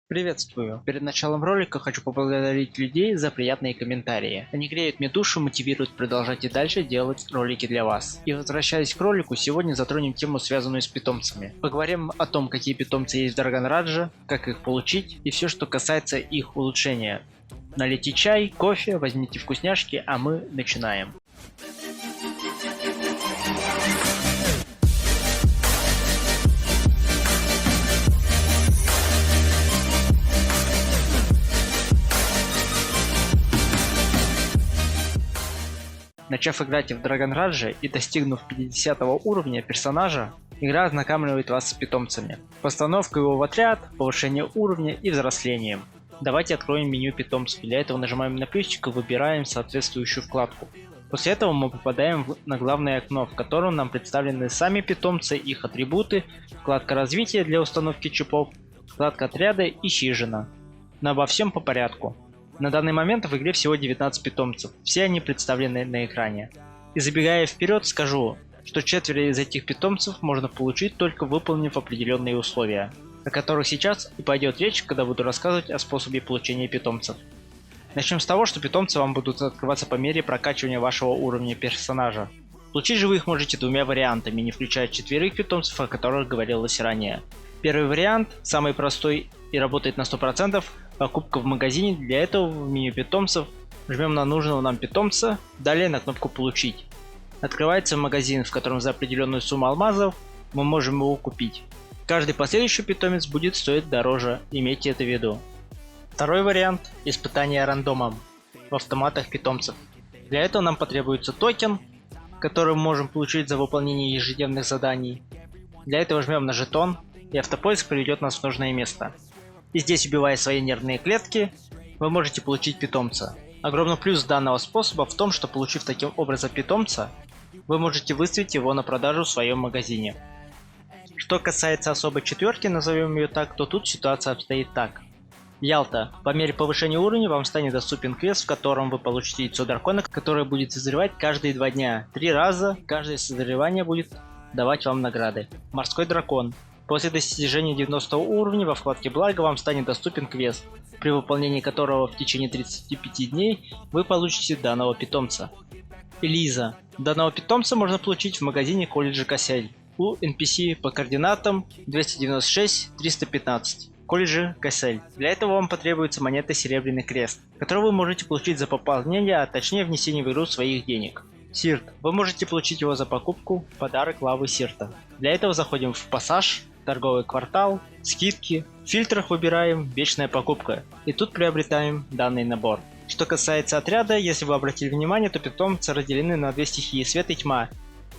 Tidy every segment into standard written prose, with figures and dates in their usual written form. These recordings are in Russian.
Приветствую! Перед началом ролика хочу поблагодарить людей за приятные комментарии. Они греют мне душу, мотивируют продолжать и дальше делать ролики для вас. И возвращаясь к ролику, сегодня затронем тему, связанную с питомцами. Поговорим о том, какие питомцы есть в Драгонрадже, как их получить и все, что касается их улучшения. Налейте чай, кофе, возьмите вкусняшки, а мы начинаем. Начав играть в Драгонрадже и достигнув 50 уровня персонажа, игра ознакомливает вас с питомцами, постановкой его в отряд, повышение уровня и взрослением. Давайте откроем меню питомцев. Для этого нажимаем на плюсик и выбираем соответствующую вкладку. После этого мы попадаем на главное окно, в котором нам представлены сами питомцы, их атрибуты, вкладка развития для установки чипов, вкладка отряда и хижина. Но обо всем по порядку. На данный момент в игре всего 19 питомцев, все они представлены на экране. И забегая вперед, скажу, что четверо из этих питомцев можно получить, только выполнив определенные условия, о которых сейчас и пойдет речь, когда буду рассказывать о способе получения питомцев. Начнем с того, что питомцы вам будут открываться по мере прокачивания вашего уровня персонажа. Получить же вы их можете двумя вариантами, не включая четверых питомцев, о которых говорилось ранее. Первый вариант, самый простой и работает на 100%, покупка в магазине. Для этого в меню питомцев жмем на нужного нам питомца, далее на кнопку «Получить». Открывается магазин, в котором за определенную сумму алмазов мы можем его купить. Каждый последующий питомец будет стоить дороже, имейте это в виду. Второй вариант – испытание рандомом в автоматах питомцев. Для этого нам потребуется токен, который мы можем получить за выполнение ежедневных заданий. Для этого жмем на жетон, и автопоиск приведет нас в нужное место. И здесь, убивая свои нервные клетки, вы можете получить питомца. Огромный плюс данного способа в том, что, получив таким образом питомца, вы можете выставить его на продажу в своем магазине. Что касается особой четверки, назовем ее так, то тут ситуация обстоит так. Ялта. По мере повышения уровня вам станет доступен квест, в котором вы получите яйцо дракона, которое будет созревать каждые 2 дня. 3 раза каждое созревание будет давать вам награды. Морской дракон. После достижения 90 уровня во вкладке «Благо» вам станет доступен квест, при выполнении которого в течение 35 дней вы получите данного питомца. Элиза. Данного питомца можно получить в магазине колледжа Кассель у NPC по координатам 296-315. Колледжа Кассель. Для этого вам потребуется монета Серебряный Крест, которую вы можете получить за пополнение, а точнее внесение в игру своих денег. Сирт. Вы можете получить его за покупку в подарок лавы Сирта. Для этого заходим в пассаж, торговый квартал, скидки. В фильтрах выбираем «Вечная покупка» и тут приобретаем данный набор. Что касается отряда, если вы обратили внимание, то питомцы разделены на 2 стихии – свет и тьма.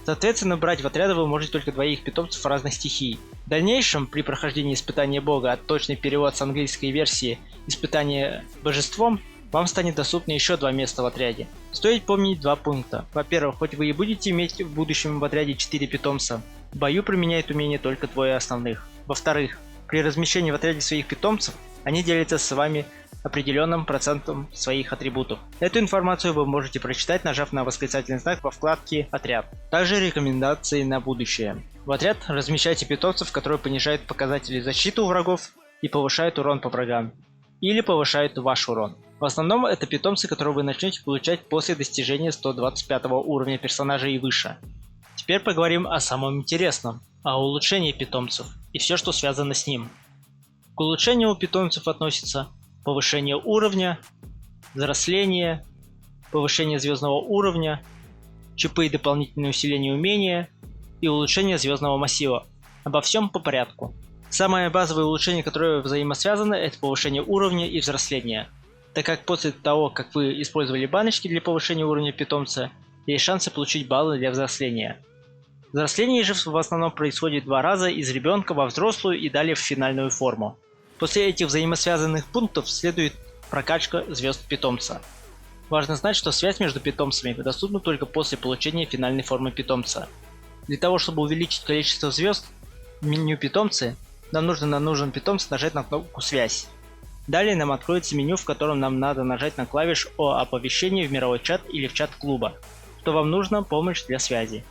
Соответственно, брать в отряды вы можете только 2 питомцев разных стихий. В дальнейшем, при прохождении испытания бога, а точный перевод с английской версии «Испытание божеством», вам станет доступно еще 2 места в отряде. Стоит помнить 2 пункта. Во-первых, хоть вы и будете иметь в будущем в отряде 4 питомца, в бою применяют умения только 2 основных. Во-вторых, при размещении в отряде своих питомцев, они делятся с вами определенным процентом своих атрибутов. Эту информацию вы можете прочитать, нажав на восклицательный знак во вкладке «Отряд». Также рекомендации на будущее. В отряд размещайте питомцев, которые понижают показатели защиты у врагов и повышают урон по врагам. Или повышают ваш урон. В основном это питомцы, которые вы начнете получать после достижения 125 уровня персонажа и выше. Теперь поговорим о самом интересном, о улучшении питомцев и все, что связано с ним. К улучшению у питомцев относится повышение уровня, взросление, повышение звездного уровня, чипы и дополнительное усиление умения и улучшение звездного массива. Обо всем по порядку. Самое базовое улучшение, которое взаимосвязано, это повышение уровня и взросления, так как после того, как вы использовали баночки для повышения уровня питомца, есть шансы получить баллы для взросления. Взросление же в основном происходит 2 раза из ребенка во взрослую и далее в финальную форму. После этих взаимосвязанных пунктов следует прокачка звезд питомца. Важно знать, что связь между питомцами доступна только после получения финальной формы питомца. Для того, чтобы увеличить количество звезд в меню питомцы, нам нужно на нужном питомце нажать на кнопку «Связь». Далее нам откроется меню, в котором нам надо нажать на клавиш о оповещении в мировой чат или в чат клуба, что вам нужна помощь для связи.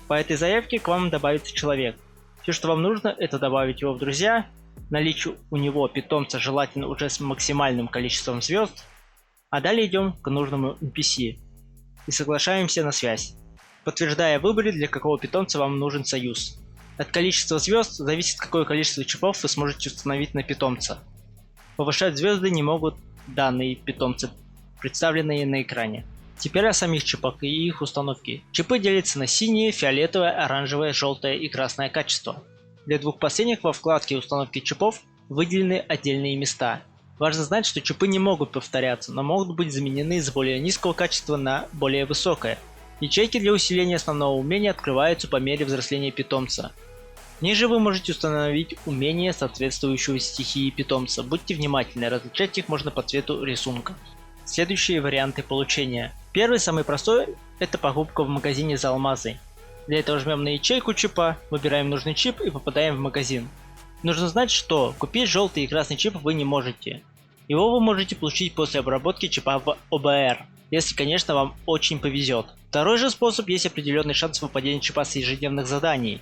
По этой заявке к вам добавится человек. Все, что вам нужно, это добавить его в друзья наличие у него питомца желательно уже с максимальным количеством звезд, а далее идем к нужному NPC и соглашаемся на связь, подтверждая в выборе, для какого питомца вам нужен союз. От количества звезд зависит, какое количество чипов вы сможете установить на питомца. Повышать звезды не могут данные питомцы, представленные на экране. Теперь о самих чипах и их установке. Чипы делятся на синее, фиолетовое, оранжевое, желтое и красное качество. Для двух последних во вкладке установки чипов выделены отдельные места. Важно знать, что чипы не могут повторяться, но могут быть заменены с более низкого качества на более высокое. Ячейки для усиления основного умения открываются по мере взросления питомца. Ниже вы можете установить умения, соответствующего стихии питомца. Будьте внимательны, различать их можно по цвету рисунка. Следующие варианты получения. Первый, самый простой, это покупка в магазине за алмазы. Для этого жмем на ячейку чипа, выбираем нужный чип и попадаем в магазин. Нужно знать, что купить желтый и красный чип вы не можете. Его вы можете получить после обработки чипа в ОБР, если, конечно, вам очень повезет. Второй же способ, есть определенный шанс выпадения чипа с ежедневных заданий.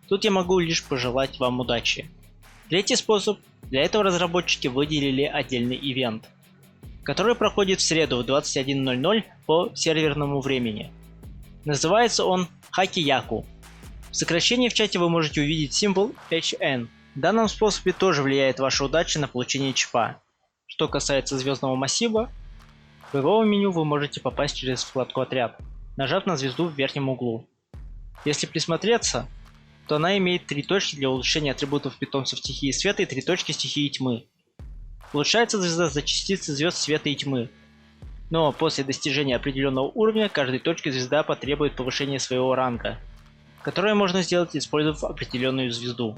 Тут я могу лишь пожелать вам удачи. Третий способ, для этого разработчики выделили отдельный ивент, который проходит в среду в 21:00 по серверному времени. Называется он Хаки-Яку. В сокращении в чате вы можете увидеть символ HN. В данном способе тоже влияет ваша удача на получение чипа. Что касается звездного массива, в его меню вы можете попасть через вкладку «Отряд», нажав на звезду в верхнем углу. Если присмотреться, то она имеет 3 точки для улучшения атрибутов питомцев стихии света и 3 точки стихии тьмы. Улучшается звезда за частицы звезд света и тьмы. Но после достижения определенного уровня каждой точки звезда потребует повышения своего ранга, которое можно сделать, использовав определенную звезду.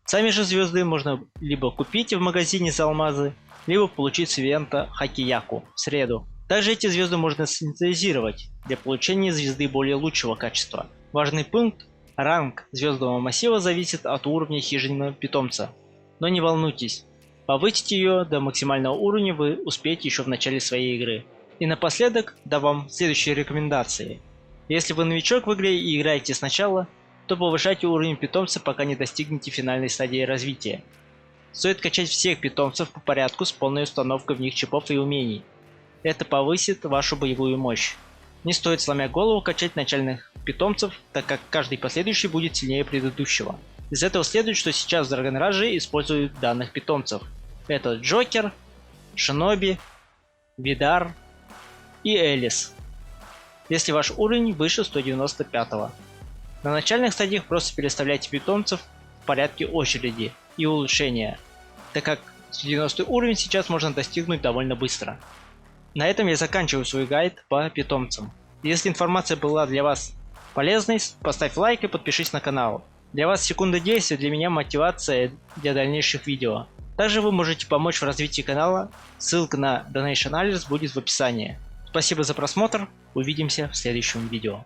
Сами же звезды можно либо купить в магазине за алмазы, либо получить с ивента Хаки-Яку в среду. Также эти звезды можно синтезировать для получения звезды более лучшего качества. Важный пункт: ранг звездного массива зависит от уровня хижины питомца. Но не волнуйтесь, повысить ее до максимального уровня вы успеете еще в начале своей игры. И напоследок дам вам следующие рекомендации. Если вы новичок в игре и играете сначала, то повышайте уровень питомца, пока не достигнете финальной стадии развития. Стоит качать всех питомцев по порядку с полной установкой в них чипов и умений. Это повысит вашу боевую мощь. Не стоит, сломя голову, качать начальных питомцев, так как каждый последующий будет сильнее предыдущего. Из этого следует, что сейчас в Dragon Rage используют данных питомцев. Это Джокер, Шиноби, Видар и Элис, если ваш уровень выше 195. На начальных стадиях просто переставляйте питомцев в порядке очереди и улучшения, так как 190 уровень сейчас можно достигнуть довольно быстро. На этом я заканчиваю свой гайд по питомцам. Если информация была для вас полезной, поставь лайк и подпишись на канал. Для вас секунда действия, для меня мотивация для дальнейших видео. Также вы можете помочь в развитии канала, ссылка на Donation Alerts будет в описании. Спасибо за просмотр, увидимся в следующем видео.